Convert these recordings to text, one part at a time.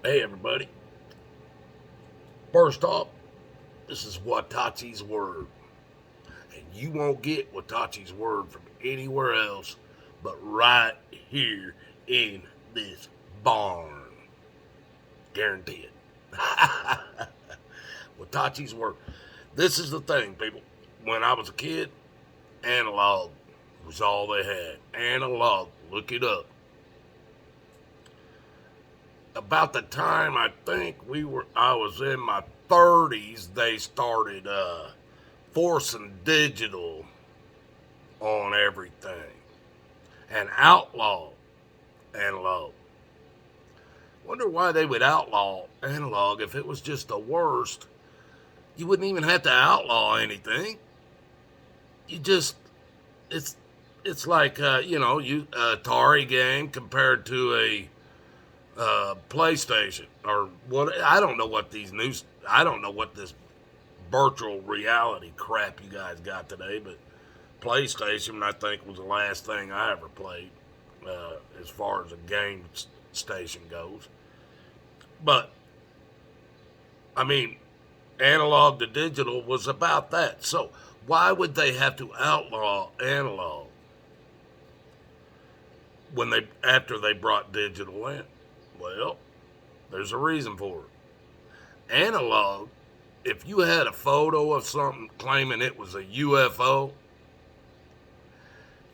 Hey everybody. First off, this is Watachi's Word. And you won't get Watachi's Word from anywhere else but right here in this barn. Guarantee it. Watachi's Word. This is the thing, people. When I was a kid, analog was all they had. Analog. Look it up. About the time I was in my 30s, they started forcing digital on everything and outlaw analog. Wonder why they would outlaw analog if it was just the worst. You wouldn't even have to outlaw anything. You just it's it's like you Atari game compared to a PlayStation or what. I don't know what these new. I don't know what this virtual reality crap you guys got today, but PlayStation, I think, was the last thing I ever played as far as a game station goes. But, I mean, analog to digital was about that. So, why would they have to outlaw analog when they after they brought digital in? Well, there's a reason for it. Analog, if you had a photo of something claiming it was a UFO,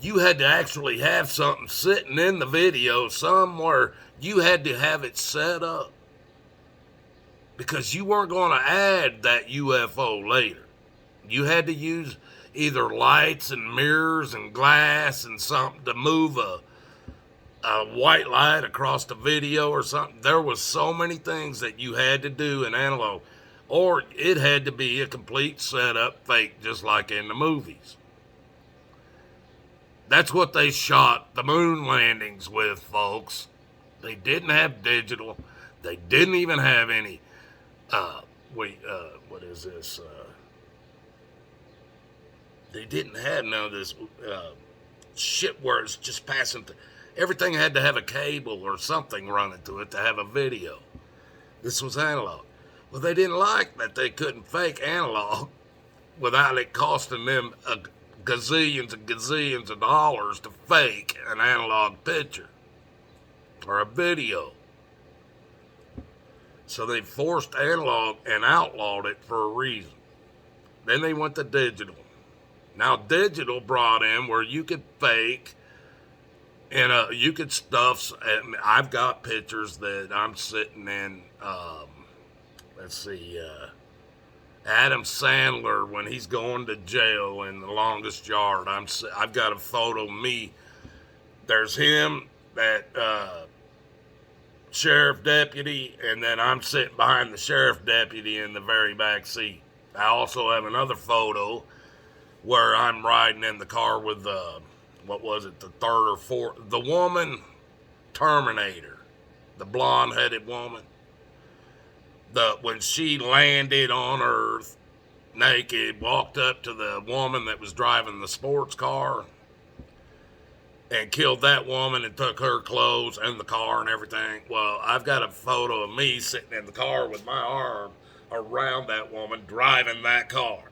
you had to actually have something sitting in the video somewhere. You had to have it set up because you weren't going to add that UFO later. You had to use either lights and mirrors and glass and something to move a white light across the video or something. There was so many things that you had to do in analog, or it had to be a complete setup fake, just like in the movies. That's what they shot the moon landings with, folks. They didn't have digital. They didn't even have any. What is this? They didn't have none of this shit where it's just passing. Everything had to have a cable or something running to it to have a video. This was analog. Well, they didn't like that they couldn't fake analog without it costing them gazillions and gazillions of dollars to fake an analog picture or a video. So they forced analog and outlawed it for a reason. Then they went to digital. Now digital brought in where you could fake and you could stuff. I've got pictures that I'm sitting in. Let's see. Adam Sandler when he's going to jail in The Longest Yard. I've got a photo of me. There's him, that sheriff deputy, and then I'm sitting behind the sheriff deputy in the very back seat. I also have another photo where I'm riding in the car with what was it, the third or fourth, the woman Terminator, the blonde-headed woman. When she landed on Earth naked, walked up to the woman that was driving the sports car and killed that woman and took her clothes and the car and everything. Well, I've got a photo of me sitting in the car with my arm around that woman driving that car.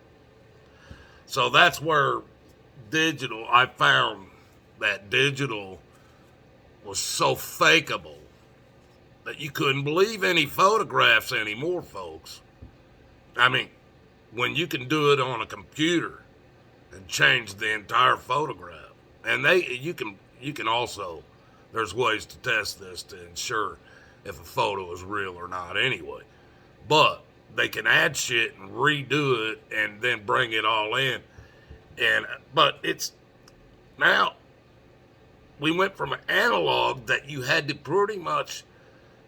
So that's where I found that digital was so fakeable that you couldn't believe any photographs anymore, folks. I mean, when you can do it on a computer and change the entire photograph. And you can also, there's ways to test this to ensure if a photo is real or not anyway. But they can add shit and redo it and then bring it all in. But it's now we went from analog that you had to pretty much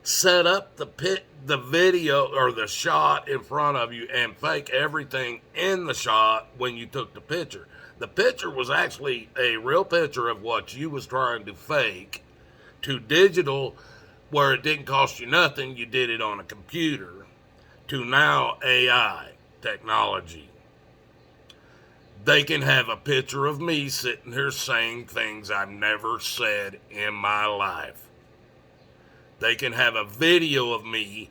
set up the video or the shot in front of you and fake everything in the shot when you took the picture. The picture was actually a real picture of what you was trying to fake, to digital where it didn't cost you nothing, you did it on a computer, to now AI technology. They can have a picture of me sitting here saying things I've never said in my life. They can have a video of me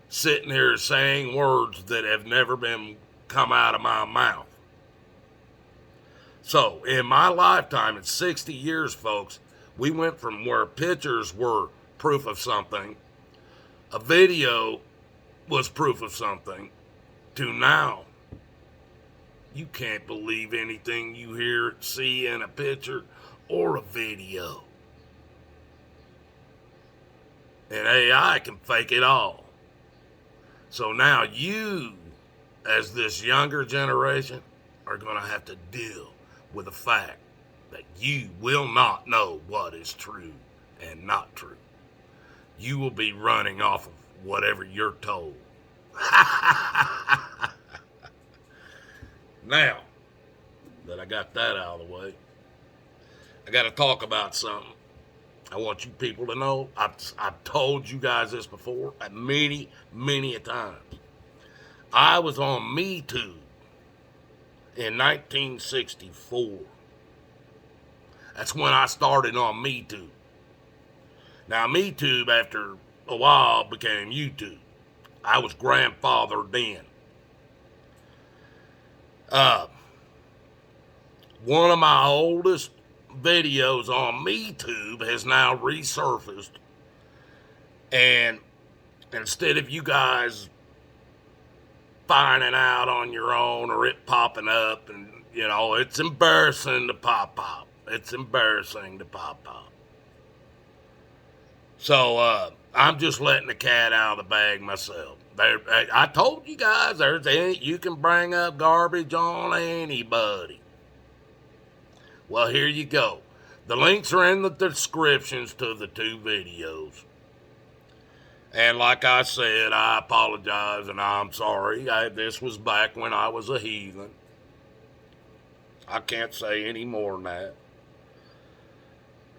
sitting here saying words that have never been come out of my mouth. So, in my lifetime, in 60 years, folks, we went from where pictures were proof of something, a video was proof of something, to now, you can't believe anything you hear, see in a picture or a video. And AI can fake it all. So now you, as this younger generation, are going to have to deal with the fact that you will not know what is true and not true. You will be running off of whatever you're told. Now that I got that out of the way, I got to talk about something. I want you people to know, I've told you guys this before many, many a times. I was on MeToo in 1964. That's when I started on MeToo. Now, MeToo, after a while, became YouTube. I was grandfathered then. One of my oldest videos on MeTube has now resurfaced, and instead of you guys finding out on your own or it popping up, and it's embarrassing to pop. It's embarrassing to pop. So I'm just letting the cat out of the bag myself. I told you guys, you can bring up garbage on anybody. Well, here you go. The links are in the descriptions to the two videos. And like I said, I apologize and I'm sorry. This was back when I was a heathen. I can't say any more than that.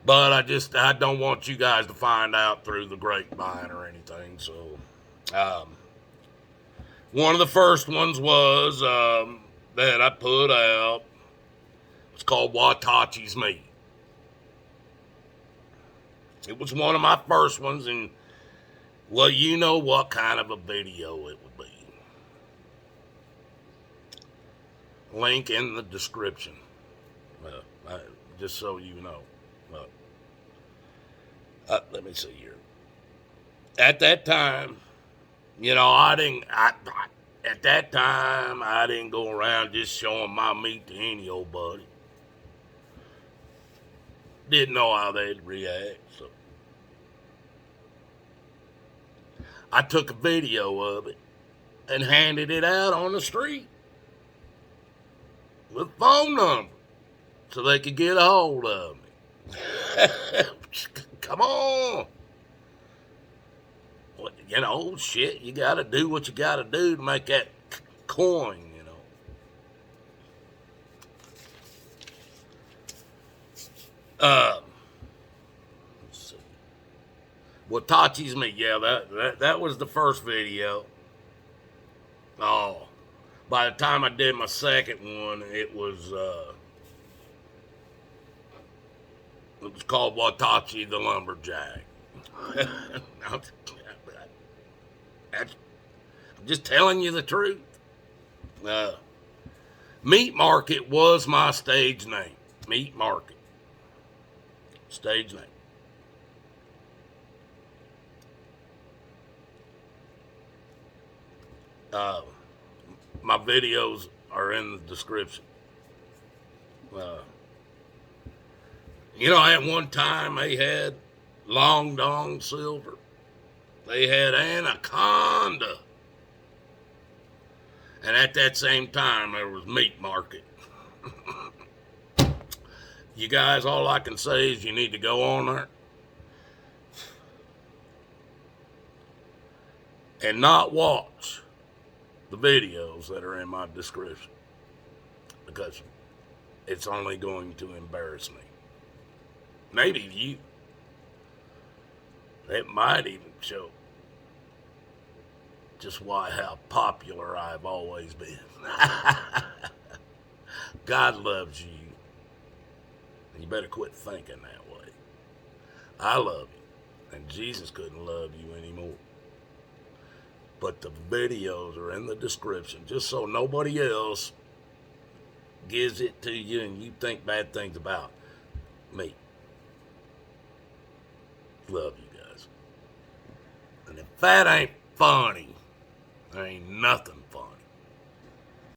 But I don't want you guys to find out through the grapevine or anything. So, one of the first ones was that I put out. It's called Watachi's Meat. It was one of my first ones, and well, you know what kind of a video it would be. Link in the description. Just so you know. Let me see here. At that time, I didn't go around just showing my meat to any old buddy. Didn't know how they'd react, so I took a video of it and handed it out on the street with a phone number so they could get a hold of me. Come on. Shit, you gotta do what you gotta do to make that coin, Let's see. Watachi's Meat. Yeah, that was the first video. Oh, by the time I did my second one, it was called Watachi the Lumberjack. I'm just telling you the truth. Meat Market was my stage name. Meat Market. Stage name. My videos are in the description. At one time they had Long Dong Silver. They had Anaconda. And at that same time, there was Meat Market. You guys, all I can say is you need to go on there and not watch the videos that are in my description, because it's only going to embarrass me. Maybe you. It might even show just how popular I've always been. God loves you. You better quit thinking that way. I love you. and Jesus couldn't love you anymore. But the videos are in the description, just so nobody else gives it to you and you think bad things about me. Love you guys. And if that ain't funny, there ain't nothing